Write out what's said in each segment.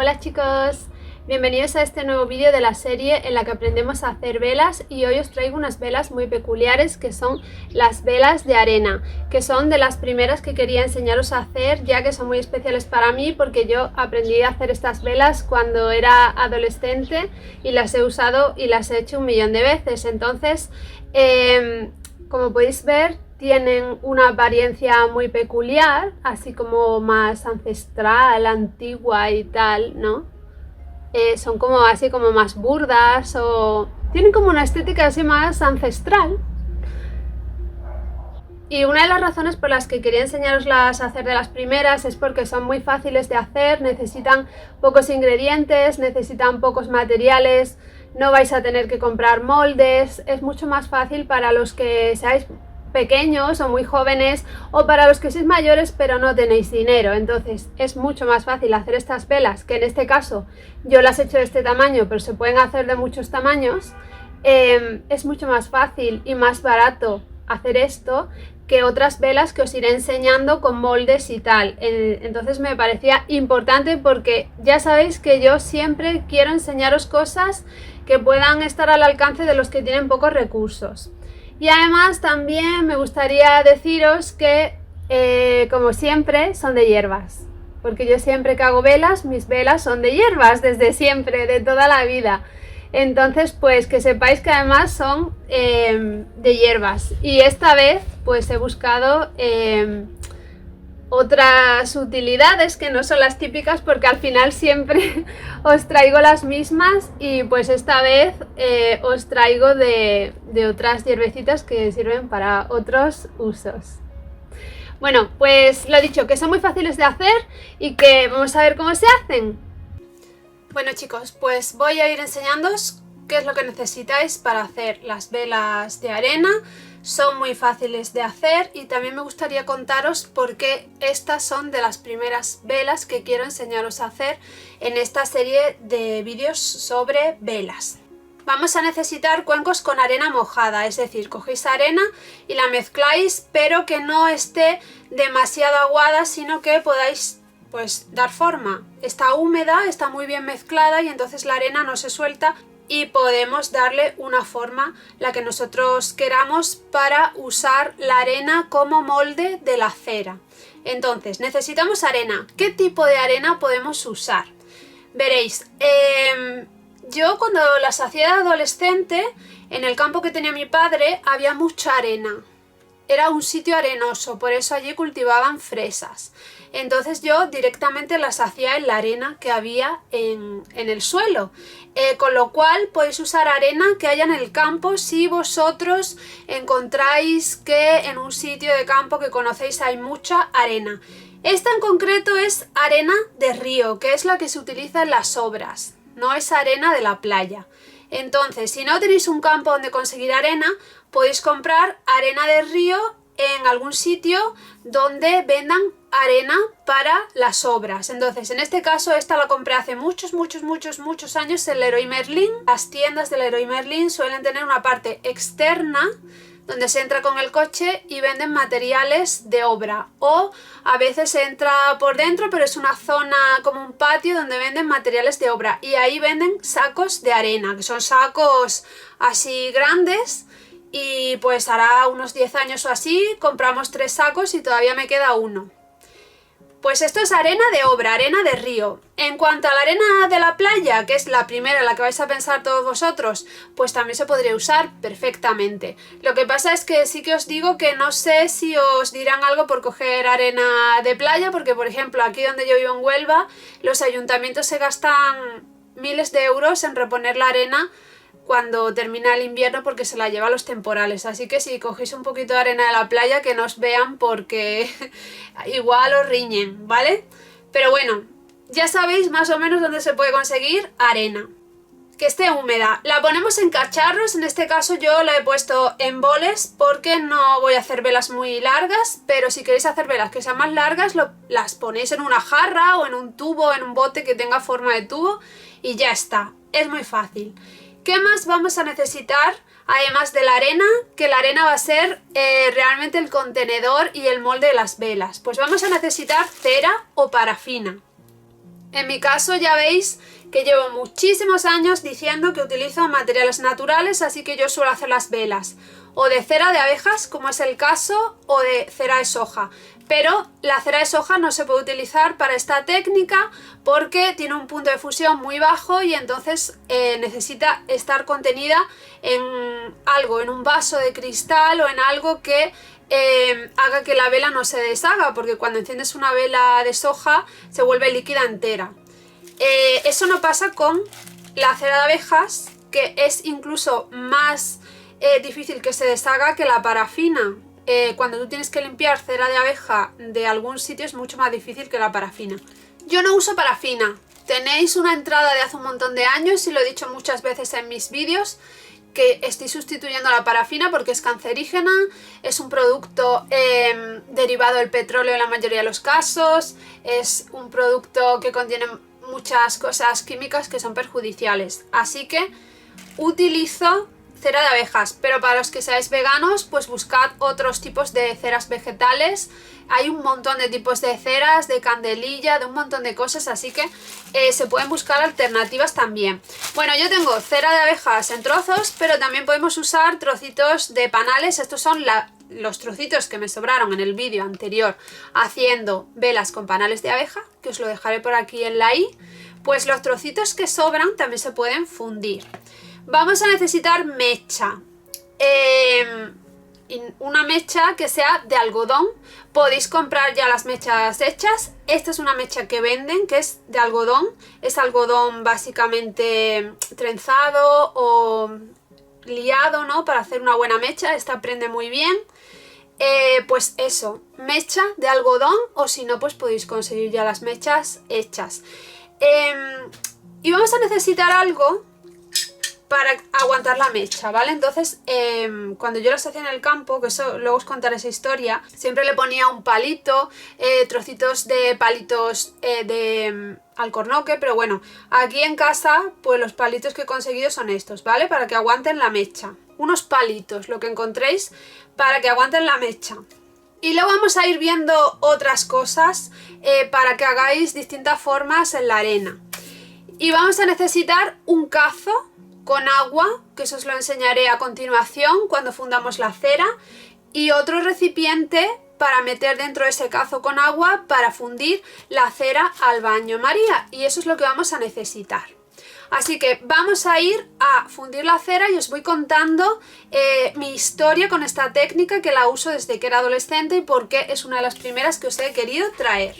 Hola chicos, bienvenidos a este nuevo vídeo de la serie en la que aprendemos a hacer velas y hoy os traigo unas velas muy peculiares que son las velas de arena, que son de las primeras que quería enseñaros a hacer ya que son muy especiales para mí porque yo aprendí a hacer estas velas cuando era adolescente y las he usado y las he hecho un millón de veces. Entonces, como podéis ver, tienen una apariencia muy peculiar, así como más ancestral, antigua y tal, ¿no? Son como así como más burdas o tienen como una estética así más ancestral. Y una de las razones por las que quería enseñaroslas a hacer de las primeras es porque son muy fáciles de hacer, necesitan pocos ingredientes, necesitan pocos materiales, no vais a tener que comprar moldes, es mucho más fácil para los que seáis pequeños o muy jóvenes o para los que sois mayores pero no tenéis dinero. Entonces es mucho más fácil hacer estas velas, que en este caso yo las he hecho de este tamaño pero se pueden hacer de muchos tamaños. Es mucho más fácil y más barato hacer esto que otras velas que os iré enseñando con moldes y tal. Entonces me parecía importante porque ya sabéis que yo siempre quiero enseñaros cosas que puedan estar al alcance de los que tienen pocos recursos. Y además también me gustaría deciros que, como siempre, son de hierbas. Porque yo siempre que hago velas, mis velas son de hierbas, desde siempre, de toda la vida. Entonces, pues que sepáis que además son de hierbas. Y esta vez, pues he buscado otras utilidades que no son las típicas porque al final siempre os traigo las mismas y pues esta vez os traigo de otras hierbecitas que sirven para otros usos. Bueno, pues lo dicho, que son muy fáciles de hacer y que vamos a ver cómo se hacen. Bueno chicos, pues voy a ir enseñándoos qué es lo que necesitáis para hacer las velas de arena. Son muy fáciles de hacer y también me gustaría contaros por qué estas son de las primeras velas que quiero enseñaros a hacer en esta serie de vídeos sobre velas. Vamos a necesitar cuencos con arena mojada, es decir, cogéis arena y la mezcláis, pero que no esté demasiado aguada, sino que podáis pues dar forma. Está húmeda, está muy bien mezclada y entonces la arena no se suelta y podemos darle una forma, la que nosotros queramos, para usar la arena como molde de la cera. Entonces necesitamos arena. ¿Qué tipo de arena podemos usar? Veréis, yo cuando las hacía de adolescente, en el campo que tenía mi padre había mucha arena. Era un sitio arenoso, por eso allí cultivaban fresas. Entonces yo directamente las hacía en la arena que había en el suelo. Con lo cual podéis usar arena que haya en el campo si vosotros encontráis que en un sitio de campo que conocéis hay mucha arena. Esta en concreto es arena de río, que es la que se utiliza en las obras, no es arena de la playa. Entonces, si no tenéis un campo donde conseguir arena, podéis comprar arena de río en algún sitio donde vendan arena para las obras. Entonces, en este caso, esta la compré hace muchos años en Leroy Merlin. Las tiendas de Leroy Merlin suelen tener una parte externa donde se entra con el coche y venden materiales de obra, o a veces se entra por dentro pero es una zona como un patio donde venden materiales de obra y ahí venden sacos de arena, que son sacos así grandes. Y pues hará unos 10 años o así compramos 3 sacos y todavía me queda uno. Pues esto es arena de obra, arena de río. En cuanto a la arena de la playa, que es la primera en la que vais a pensar todos vosotros, pues también se podría usar perfectamente. Lo que pasa es que sí que os digo que no sé si os dirán algo por coger arena de playa, porque por ejemplo aquí donde yo vivo en Huelva, los ayuntamientos se gastan miles de euros en reponer la arena cuando termina el invierno porque se la lleva los temporales, así que si cogéis un poquito de arena de la playa que no os vean porque igual os riñen, ¿vale? Pero bueno, ya sabéis más o menos dónde se puede conseguir arena que esté húmeda. La ponemos en cacharros, en este caso yo la he puesto en boles porque no voy a hacer velas muy largas, pero si queréis hacer velas que sean más largas, las ponéis en una jarra o en un tubo, en un bote que tenga forma de tubo y ya está, es muy fácil. ¿Qué más vamos a necesitar? Además de la arena, que la arena va a ser realmente el contenedor y el molde de las velas. Pues vamos a necesitar cera o parafina. En mi caso ya veis que llevo muchísimos años diciendo que utilizo materiales naturales, así que yo suelo hacer las velas o de cera de abejas, como es el caso, o de cera de soja. Pero la cera de soja no se puede utilizar para esta técnica porque tiene un punto de fusión muy bajo y entonces necesita estar contenida en algo, en un vaso de cristal o en algo que haga que la vela no se deshaga, porque cuando enciendes una vela de soja se vuelve líquida entera. Eso no pasa con la cera de abejas, que es incluso más difícil que se deshaga que la parafina. Cuando tú tienes que limpiar cera de abeja de algún sitio es mucho más difícil que la parafina. Yo no uso parafina. Tenéis una entrada de hace un montón de años y lo he dicho muchas veces en mis vídeos, que estoy sustituyendo la parafina porque es cancerígena, es un producto derivado del petróleo en la mayoría de los casos, es un producto que contiene muchas cosas químicas que son perjudiciales. Así que utilizo cera de abejas, pero para los que seáis veganos, pues buscad otros tipos de ceras vegetales. Hay un montón de tipos de ceras, de candelilla, de un montón de cosas, así que se pueden buscar alternativas también. Bueno, yo tengo cera de abejas en trozos, pero también podemos usar trocitos de panales. Estos son los trocitos que me sobraron en el vídeo anterior haciendo velas con panales de abeja, que os lo dejaré por aquí en la i. Pues los trocitos que sobran también se pueden fundir. Vamos a necesitar mecha, una mecha que sea de algodón. Podéis comprar ya las mechas hechas. Esta es una mecha que venden, que es de algodón. Es algodón básicamente trenzado o liado, ¿no? Para hacer una buena mecha. Esta prende muy bien. Pues eso, mecha de algodón, o si no, pues podéis conseguir ya las mechas hechas. Y vamos a necesitar algo para aguantar la mecha, ¿vale? Entonces, cuando yo las hacía en el campo, que eso luego os contaré esa historia, siempre le ponía un palito, trocitos de palitos de alcornoque, pero bueno, aquí en casa, pues los palitos que he conseguido son estos, ¿vale? Para que aguanten la mecha. Unos palitos, lo que encontréis, para que aguanten la mecha. Y luego vamos a ir viendo otras cosas para que hagáis distintas formas en la arena. Y vamos a necesitar un cazo con agua, que eso os lo enseñaré a continuación cuando fundamos la cera, y otro recipiente para meter dentro de ese cazo con agua para fundir la cera al baño María, y eso es lo que vamos a necesitar. Así que vamos a ir a fundir la cera y os voy contando mi historia con esta técnica, que la uso desde que era adolescente y porque es una de las primeras que os he querido traer.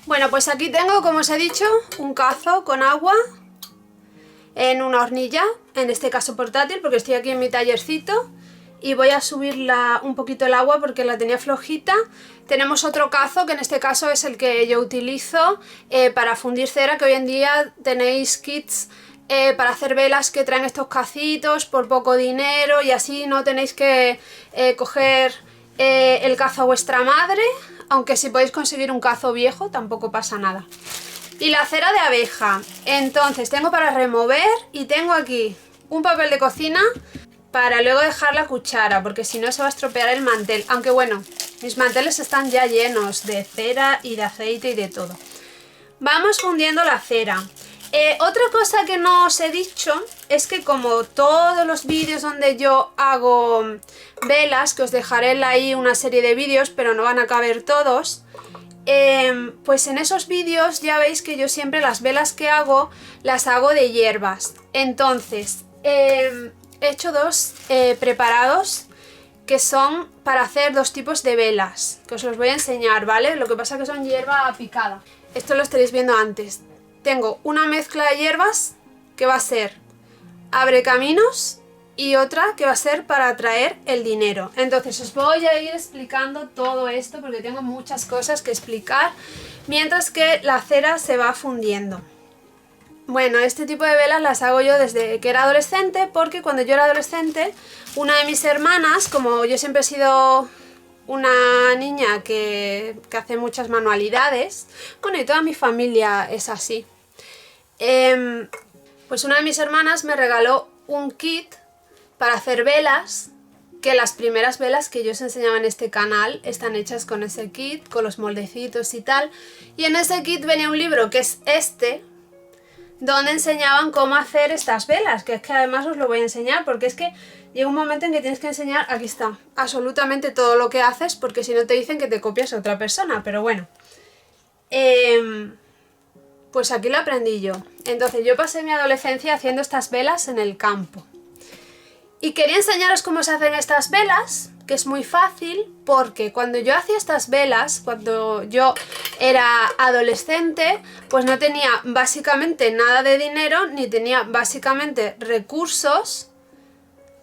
Bueno, pues aquí tengo, como os he dicho, un cazo con agua en una hornilla, en este caso portátil, porque estoy aquí en mi tallercito, y voy a subirla un poquito el agua porque la tenía flojita. Tenemos otro cazo, que en este caso es el que yo utilizo para fundir cera, que hoy en día tenéis kits para hacer velas que traen estos cacitos por poco dinero, y así no tenéis que coger el cazo a vuestra madre, aunque si podéis conseguir un cazo viejo tampoco pasa nada. Y la cera de abeja, entonces tengo para remover, y tengo aquí un papel de cocina para luego dejar la cuchara, porque si no se va a estropear el mantel. Aunque bueno, mis manteles están ya llenos de cera y de aceite y de todo. Vamos fundiendo la cera. Otra cosa que no os he dicho es que, como todos los vídeos donde yo hago velas, que os dejaré en la i una serie de vídeos, pero no van a caber todos, pues en esos vídeos ya veis que yo siempre las velas que hago las hago de hierbas. Entonces he hecho dos preparados que son para hacer dos tipos de velas, que os los voy a enseñar, ¿vale? Lo que pasa es que son hierba picada. Esto lo estaréis viendo antes. Tengo una mezcla de hierbas que va a ser abre caminos y otra que va a ser para atraer el dinero. Entonces os voy a ir explicando todo esto porque tengo muchas cosas que explicar mientras que la cera se va fundiendo. Bueno, este tipo de velas las hago yo desde que era adolescente, porque cuando yo era adolescente, una de mis hermanas, como yo siempre he sido una niña que hace muchas manualidades, bueno, y toda mi familia es así, pues una de mis hermanas me regaló un kit para hacer velas que las primeras velas que yo os enseñaba en este canal están hechas con ese kit, con los moldecitos y tal. Y en ese kit venía un libro que es este, donde enseñaban cómo hacer estas velas, que es que además os lo voy a enseñar, porque es que llega un momento en que tienes que enseñar, aquí está, absolutamente todo lo que haces, porque si no te dicen que te copias a otra persona, pero bueno. Pues aquí lo aprendí yo. Entonces yo pasé mi adolescencia haciendo estas velas en el campo. Y quería enseñaros cómo se hacen estas velas, que es muy fácil, porque cuando yo hacía estas velas, cuando yo era adolescente, pues no tenía básicamente nada de dinero, ni tenía básicamente recursos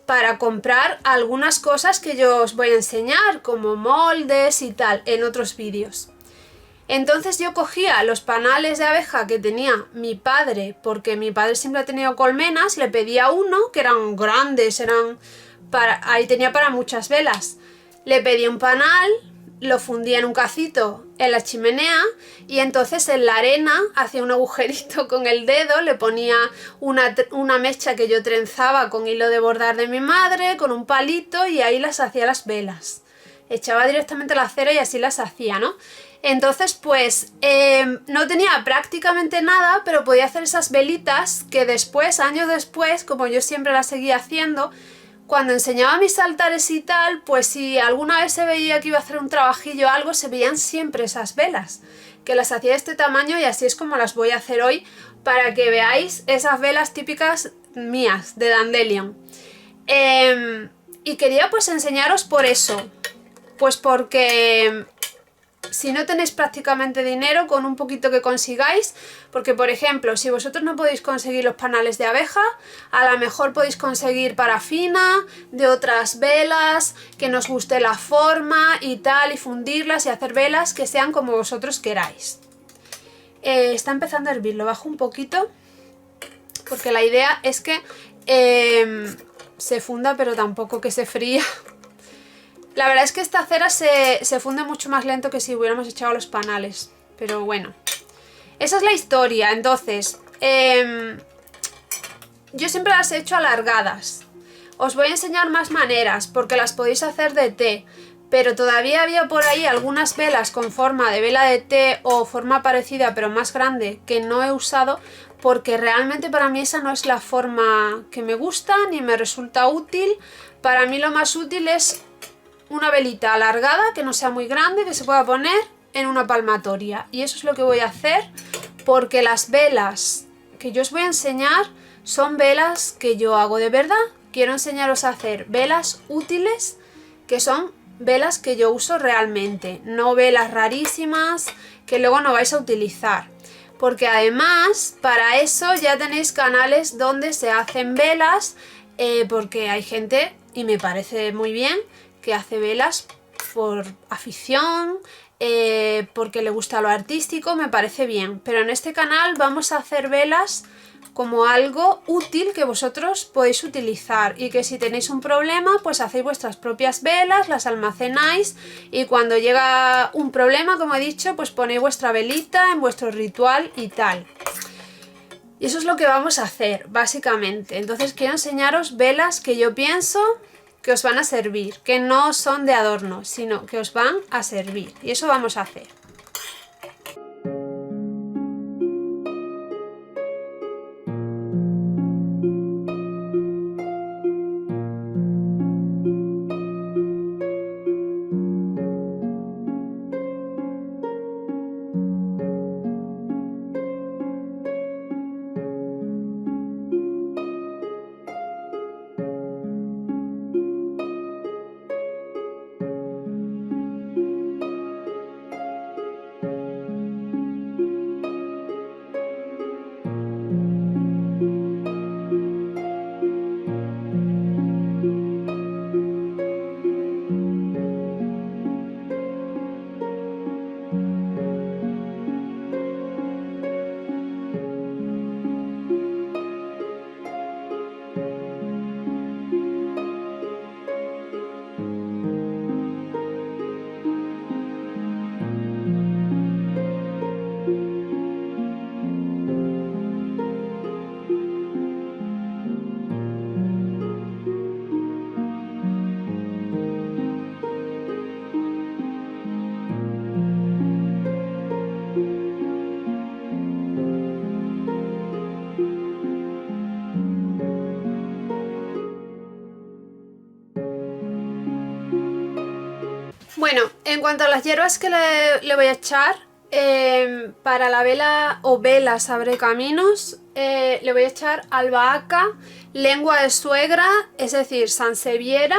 para comprar algunas cosas que yo os voy a enseñar, como moldes y tal, en otros vídeos. Entonces yo cogía los panales de abeja que tenía mi padre, porque mi padre siempre ha tenido colmenas, le pedía uno, que eran grandes, ahí tenía para muchas velas. Le pedía un panal, lo fundía en un cacito en la chimenea y entonces en la arena hacía un agujerito con el dedo, le ponía una mecha que yo trenzaba con hilo de bordar de mi madre, con un palito, y ahí las hacía las velas. Echaba directamente la cera y así las hacía, ¿no? Entonces pues no tenía prácticamente nada, pero podía hacer esas velitas que después, años después, como yo siempre las seguía haciendo, cuando enseñaba mis altares y tal, pues si alguna vez se veía que iba a hacer un trabajillo o algo, se veían siempre esas velas, que las hacía de este tamaño, y así es como las voy a hacer hoy, para que veáis esas velas típicas mías, de Dandelion. Y quería pues enseñaros por eso, pues porque si no tenéis prácticamente dinero, con un poquito que consigáis, porque por ejemplo, si vosotros no podéis conseguir los panales de abeja, a lo mejor podéis conseguir parafina de otras velas, que nos guste la forma y tal, y fundirlas y hacer velas que sean como vosotros queráis. Está empezando a hervir, lo bajo un poquito, porque la idea es que se funda, pero tampoco que se fría. La verdad es que esta cera se funde mucho más lento que si hubiéramos echado los panales. Pero bueno, esa es la historia. Entonces, yo siempre las he hecho alargadas. Os voy a enseñar más maneras, porque las podéis hacer de té. Pero todavía había por ahí algunas velas con forma de vela de té o forma parecida pero más grande que no he usado, porque realmente para mí esa no es la forma que me gusta ni me resulta útil. Para mí lo más útil es una velita alargada, que no sea muy grande, que se pueda poner en una palmatoria. Y eso es lo que voy a hacer, porque las velas que yo os voy a enseñar son velas que yo hago de verdad. Quiero enseñaros a hacer velas útiles, que son velas que yo uso realmente, no velas rarísimas que luego no vais a utilizar. Porque además, para eso ya tenéis canales donde se hacen velas, porque hay gente, y me parece muy bien, que hace velas por afición, porque le gusta lo artístico, me parece bien. Pero en este canal vamos a hacer velas como algo útil que vosotros podéis utilizar, y que si tenéis un problema pues hacéis vuestras propias velas, las almacenáis, y cuando llega un problema, como he dicho, pues ponéis vuestra velita en vuestro ritual y tal. Y eso es lo que vamos a hacer básicamente. Entonces quiero enseñaros velas que yo pienso que os van a servir, que no son de adorno, sino que os van a servir, y eso vamos a hacer. Bueno, en cuanto a las hierbas que le voy a echar, para la vela o velas abre caminos, le voy a echar albahaca, lengua de suegra, es decir, sanseviera.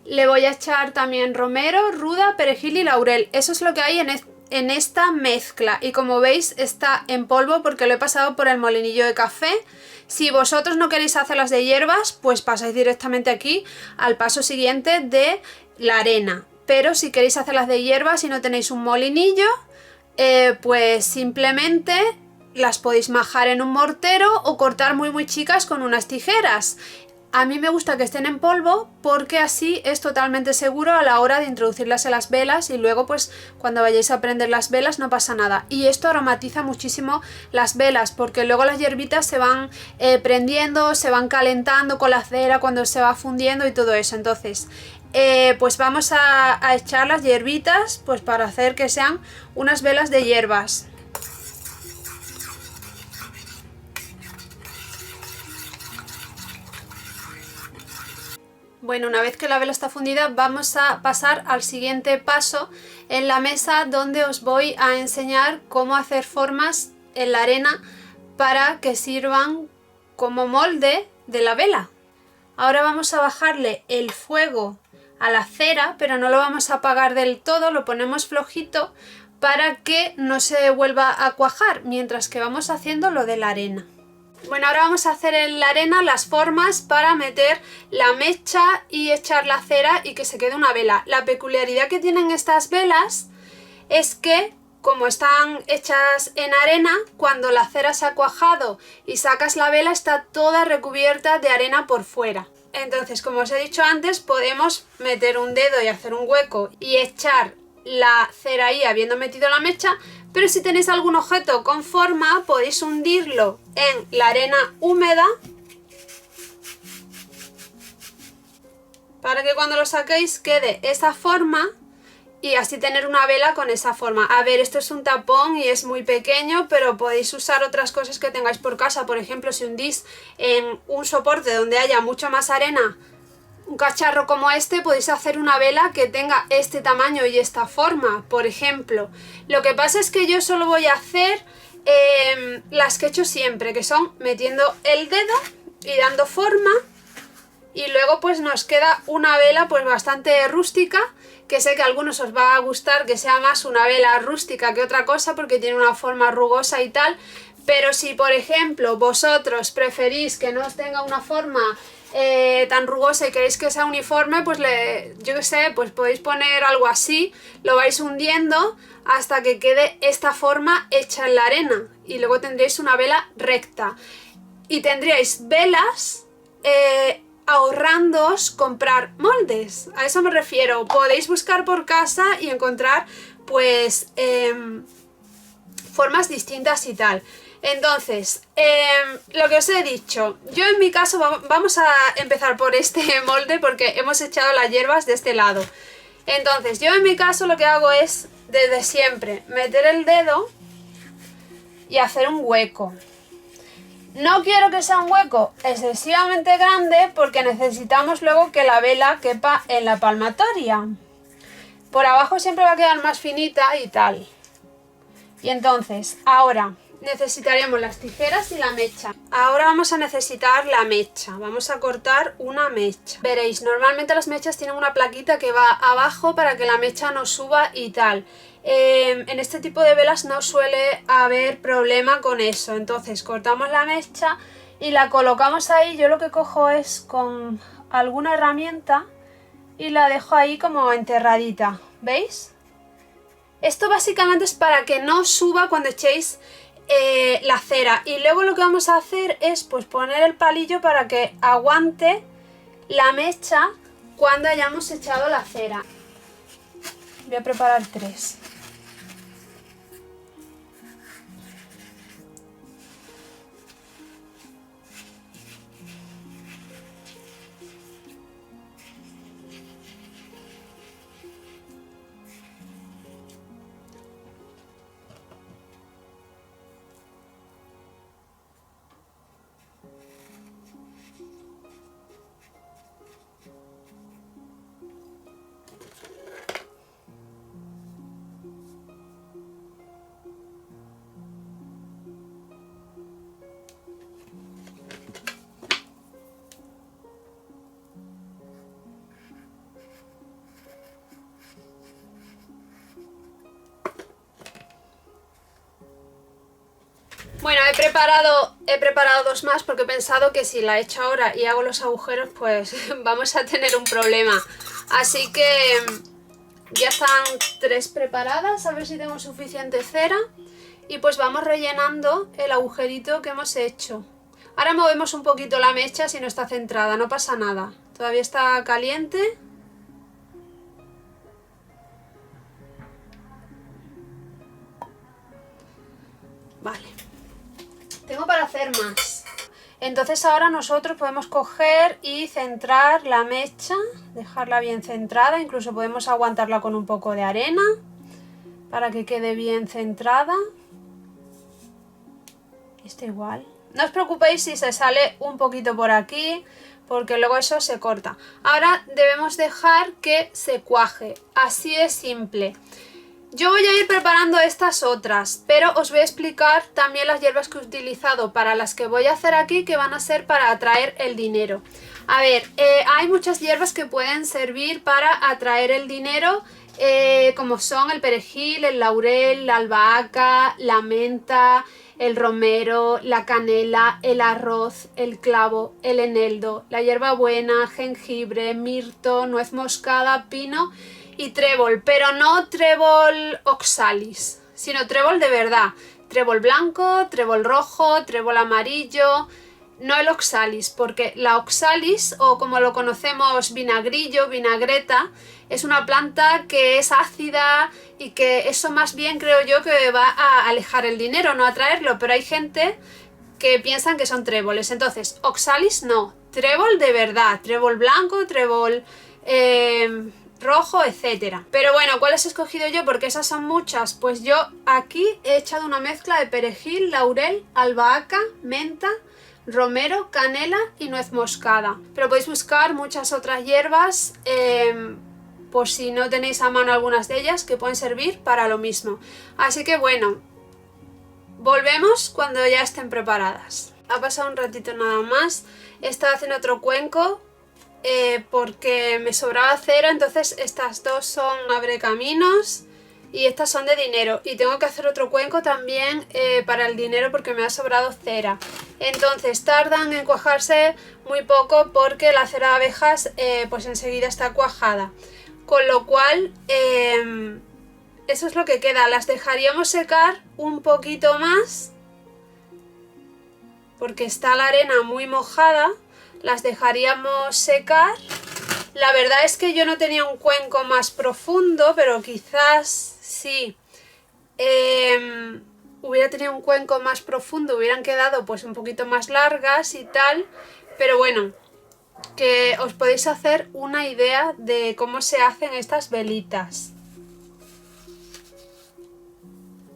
Le voy a echar también romero, ruda, perejil y laurel. Eso es lo que hay en esta mezcla. Y como veis está en polvo porque lo he pasado por el molinillo de café. Si vosotros no queréis hacerlas de hierbas, pues pasáis directamente aquí al paso siguiente de la arena. Pero si queréis hacerlas de hierbas y no tenéis un molinillo, pues simplemente las podéis majar en un mortero o cortar muy chicas con unas tijeras. A mí me gusta que estén en polvo porque así es totalmente seguro a la hora de introducirlas en las velas y luego pues cuando vayáis a prender las velas no pasa nada. Y esto aromatiza muchísimo las velas porque luego las hierbitas se van prendiendo, se van calentando con la cera cuando se va fundiendo y todo eso. Entonces pues vamos a echar las hierbitas pues para hacer que sean unas velas de hierbas. Bueno, una vez que la vela está fundida vamos a pasar al siguiente paso en la mesa, donde os voy a enseñar cómo hacer formas en la arena para que sirvan como molde de la vela. Ahora vamos a bajarle el fuego a la cera, pero no lo vamos a apagar del todo, lo ponemos flojito para que no se vuelva a cuajar mientras que vamos haciendo lo de la arena. Bueno, ahora vamos a hacer en la arena las formas para meter la mecha y echar la cera y que se quede una vela. La peculiaridad que tienen estas velas es que, como están hechas en arena, cuando la cera se ha cuajado y sacas la vela está toda recubierta de arena por fuera. Entonces, como os he dicho antes, podemos meter un dedo y hacer un hueco y echar la cera ahí habiendo metido la mecha, pero si tenéis algún objeto con forma podéis hundirlo en la arena húmeda para que cuando lo saquéis quede esa forma y así tener una vela con esa forma. A ver, esto es un tapón y es muy pequeño, pero podéis usar otras cosas que tengáis por casa. Por ejemplo, si hundís en un soporte donde haya mucha más arena, un cacharro como este, podéis hacer una vela que tenga este tamaño y esta forma, por ejemplo. Lo que pasa es que yo solo voy a hacer las que he hecho siempre, que son metiendo el dedo y dando forma, y luego pues nos queda una vela pues bastante rústica, que sé que a algunos os va a gustar que sea más una vela rústica que otra cosa porque tiene una forma rugosa y tal, pero si por ejemplo vosotros preferís que no os tenga una forma tan rugosa y queréis que sea uniforme, pues yo que sé, pues podéis poner algo así, lo vais hundiendo hasta que quede esta forma hecha en la arena y luego tendréis una vela recta y tendríais velas ahorrándoos comprar moldes. A eso me refiero. Podéis buscar por casa y encontrar pues formas distintas y tal. Entonces, lo que os he dicho, yo en mi caso vamos a empezar por este molde porque hemos echado las hierbas de este lado. Entonces, yo en mi caso lo que hago es, desde siempre, meter el dedo y hacer un hueco. No quiero que sea un hueco excesivamente grande porque necesitamos luego que la vela quepa en la palmatoria. Por abajo siempre va a quedar más finita y tal. Y entonces, ahora necesitaremos las tijeras y la mecha. Ahora vamos a necesitar la mecha. Vamos a cortar una mecha. Veréis, normalmente las mechas tienen una plaquita que va abajo para que la mecha no suba y tal. En este tipo de velas no suele haber problema con eso. Entonces cortamos la mecha y la colocamos ahí. Yo lo que cojo es con alguna herramienta y la dejo ahí como enterradita. ¿Veis? Esto básicamente es para que no suba cuando echéis la cera. Y luego lo que vamos a hacer es pues poner el palillo para que aguante la mecha cuando hayamos echado la cera. Voy a preparar 3. He preparado dos más porque he pensado que si la echo ahora y hago los agujeros, pues vamos a tener un problema. Así que ya están 3 preparadas, a ver si tengo suficiente cera. Y pues vamos rellenando el agujerito que hemos hecho. Ahora movemos un poquito la mecha si no está centrada, no pasa nada. Todavía está caliente. Vale. Tengo para hacer más. Entonces ahora nosotros podemos coger y centrar la mecha, dejarla bien centrada, incluso podemos aguantarla con un poco de arena para que quede bien centrada. Está igual. No os preocupéis si se sale un poquito por aquí, porque luego eso se corta. Ahora debemos dejar que se cuaje, así de simple. Yo voy a ir preparando estas otras, pero os voy a explicar también las hierbas que he utilizado para las que voy a hacer aquí, que van a ser para atraer el dinero. A ver, hay muchas hierbas que pueden servir para atraer el dinero, como son el perejil, el laurel, la albahaca, la menta, el romero, la canela, el arroz, el clavo, el eneldo, la hierbabuena, jengibre, mirto, nuez moscada, pino y trébol, pero no trébol oxalis, sino trébol de verdad. Trébol blanco, trébol rojo, trébol amarillo, no el oxalis, porque la oxalis, o como lo conocemos vinagrillo, vinagreta, es una planta que es ácida y que eso más bien creo yo que va a alejar el dinero, no a atraerlo, pero hay gente que piensan que son tréboles. Entonces, oxalis no, trébol de verdad, trébol blanco, trébol rojo, etcétera. Pero bueno, ¿cuáles he escogido yo? Porque esas son muchas. Pues yo aquí he echado una mezcla de perejil, laurel, albahaca, menta, romero, canela y nuez moscada. Pero podéis buscar muchas otras hierbas, por si no tenéis a mano algunas de ellas, que pueden servir para lo mismo. Así que bueno, volvemos cuando ya estén preparadas. Ha pasado un ratito nada más. He estado haciendo otro cuenco porque me sobraba cera, entonces estas dos son abrecaminos y estas son de dinero, y tengo que hacer otro cuenco también para el dinero porque me ha sobrado cera. Entonces tardan en cuajarse muy poco porque la cera de abejas pues enseguida está cuajada, con lo cual eso es lo que queda. Las dejaríamos secar un poquito más porque está la arena muy mojada. Las dejaríamos secar. La verdad es que yo no tenía un cuenco más profundo, pero quizás sí hubiera tenido un cuenco más profundo, hubieran quedado pues un poquito más largas y tal. Pero bueno, que os podéis hacer una idea de cómo se hacen estas velitas.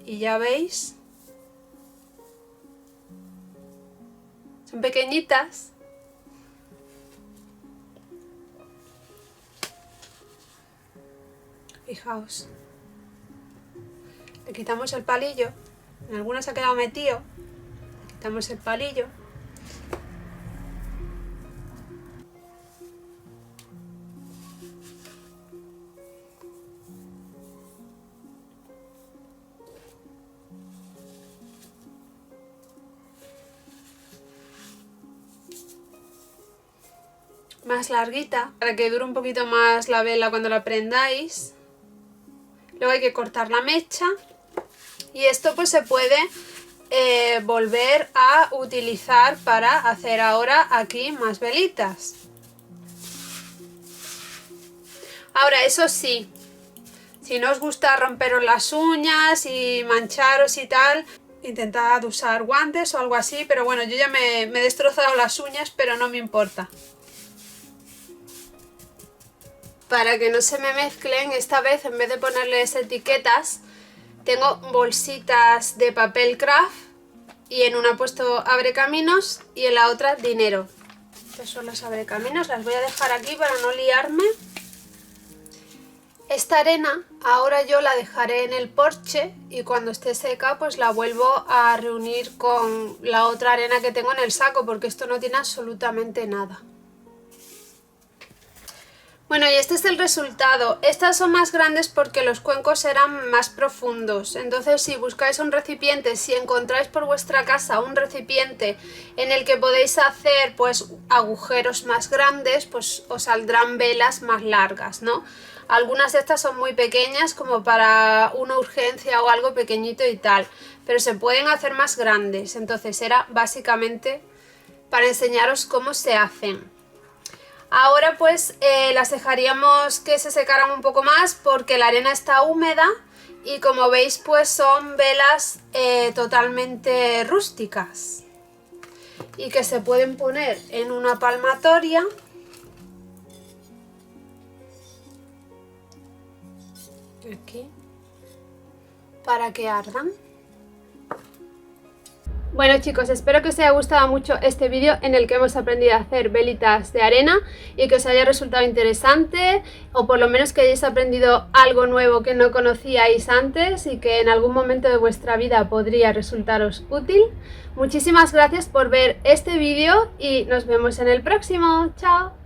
Y ya veis, son pequeñitas. Fijaos, le quitamos el palillo, en algunas ha quedado metido, le quitamos el palillo. Más larguita, para que dure un poquito más la vela cuando la prendáis. Luego hay que cortar la mecha y esto pues se puede volver a utilizar para hacer ahora aquí más velitas. Ahora eso sí, si no os gusta romperos las uñas y mancharos y tal, intentad usar guantes o algo así, pero bueno, yo ya me he destrozado las uñas, pero no me importa. Para que no se me mezclen, esta vez en vez de ponerles etiquetas, tengo bolsitas de papel craft y en una he puesto abrecaminos y en la otra dinero. Estas son las abrecaminos, las voy a dejar aquí para no liarme. Esta arena ahora yo la dejaré en el porche y cuando esté seca pues la vuelvo a reunir con la otra arena que tengo en el saco, porque esto no tiene absolutamente nada. Bueno, y este es el resultado. Estas son más grandes porque los cuencos eran más profundos. Entonces, si buscáis un recipiente, si encontráis por vuestra casa un recipiente en el que podéis hacer pues agujeros más grandes, pues os saldrán velas más largas, ¿no? Algunas de estas son muy pequeñas, como para una urgencia o algo pequeñito y tal, pero se pueden hacer más grandes. Entonces era básicamente para enseñaros cómo se hacen. Ahora pues las dejaríamos que se secaran un poco más porque la arena está húmeda y como veis pues son velas totalmente rústicas y que se pueden poner en una palmatoria aquí para que ardan. Bueno chicos, espero que os haya gustado mucho este vídeo en el que hemos aprendido a hacer velitas de arena y que os haya resultado interesante o por lo menos que hayáis aprendido algo nuevo que no conocíais antes y que en algún momento de vuestra vida podría resultaros útil. Muchísimas gracias por ver este vídeo y nos vemos en el próximo. ¡Chao!